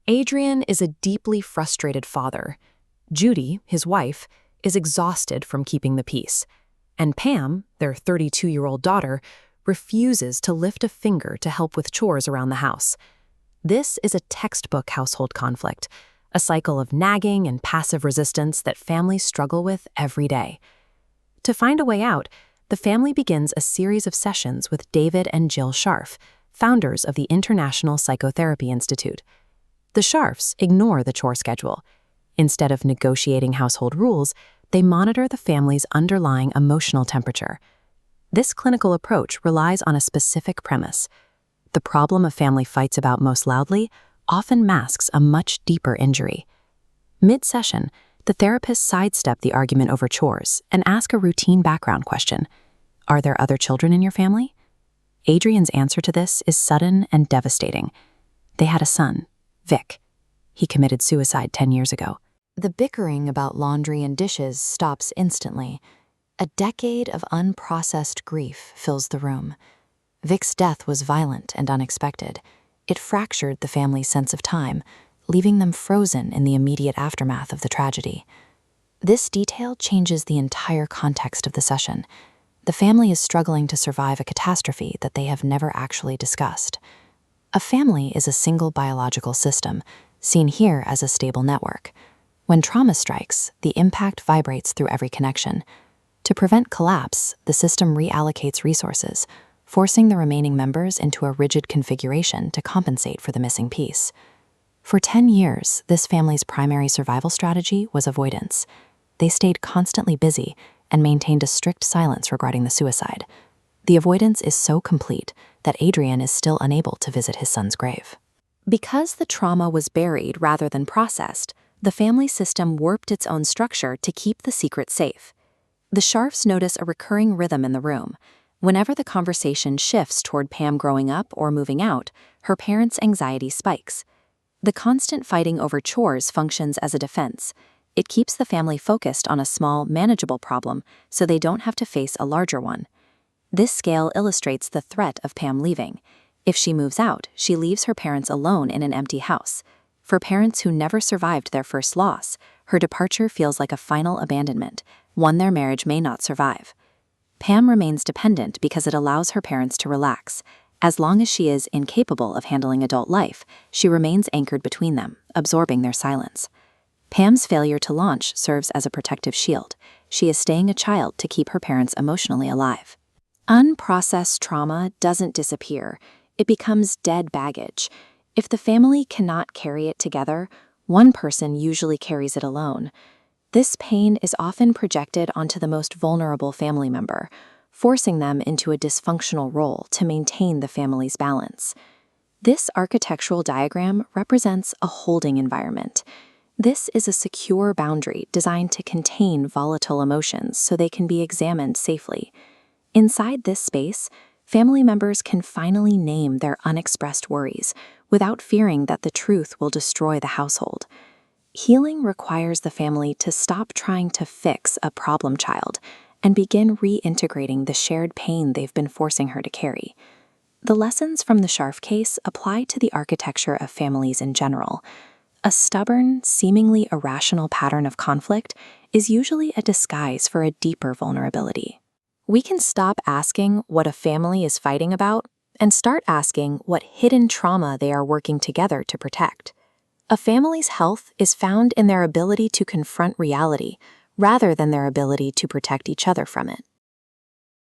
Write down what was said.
Adrian is a deeply frustrated father. Judy, his wife, is exhausted from keeping the peace. And Pam, their 32-year-old daughter, refuses to lift a finger to help with chores around the house. This is a textbook household conflict, a cycle of nagging and passive resistance that families struggle with every day. To find a way out, the family begins a series of sessions with David and Jill Scharf, founders of the International Psychotherapy Institute. The Scharfs ignore the chore schedule. Instead of negotiating household rules, they monitor the family's underlying emotional temperature. This clinical approach relies on a specific premise. The problem a family fights about most loudly often masks a much deeper injury. Mid-session, the therapists sidestep the argument over chores and ask a routine background question. Are there other children in your family? Adrian's answer to this is sudden and devastating. They had a son, Vic. He committed suicide 10 years ago. The bickering about laundry and dishes stops instantly. A decade of unprocessed grief fills the room. Vic's death was violent and unexpected. It fractured the family's sense of time, leaving them frozen in the immediate aftermath of the tragedy. This detail changes the entire context of the session. The family is struggling to survive a catastrophe that they have never actually discussed. A family is a single biological system, seen here as a stable network. When trauma strikes, the impact vibrates through every connection. To prevent collapse, the system reallocates resources, forcing the remaining members into a rigid configuration to compensate for the missing piece. For 10 years, this family's primary survival strategy was avoidance. They stayed constantly busy and maintained a strict silence regarding the suicide. The avoidance is so complete that Adrian is still unable to visit his son's grave. Because the trauma was buried rather than processed, the family system warped its own structure to keep the secret safe. The Scharfs notice a recurring rhythm in the room. Whenever the conversation shifts toward Pam growing up or moving out, her parents' anxiety spikes. The constant fighting over chores functions as a defense. It keeps the family focused on a small, manageable problem so they don't have to face a larger one. This scale illustrates the threat of Pam leaving. If she moves out, she leaves her parents alone in an empty house. For parents who never survived their first loss, her departure feels like a final abandonment, one their marriage may not survive. Pam remains dependent because it allows her parents to relax. As long as she is incapable of handling adult life, she remains anchored between them, absorbing their silence. Pam's failure to launch serves as a protective shield. She is staying a child to keep her parents emotionally alive. Unprocessed trauma doesn't disappear. It becomes dead baggage. If the family cannot carry it together, one person usually carries it alone. This pain is often projected onto the most vulnerable family member, forcing them into a dysfunctional role to maintain the family's balance. This architectural diagram represents a holding environment. This is a secure boundary designed to contain volatile emotions so they can be examined safely. Inside this space, family members can finally name their unexpressed worries without fearing that the truth will destroy the household. Healing requires the family to stop trying to fix a problem child and begin reintegrating the shared pain they've been forcing her to carry. The lessons from the Scharf case apply to the architecture of families in general. A stubborn, seemingly irrational pattern of conflict is usually a disguise for a deeper vulnerability. We can stop asking what a family is fighting about and start asking what hidden trauma they are working together to protect. A family's health is found in their ability to confront reality rather than their ability to protect each other from it.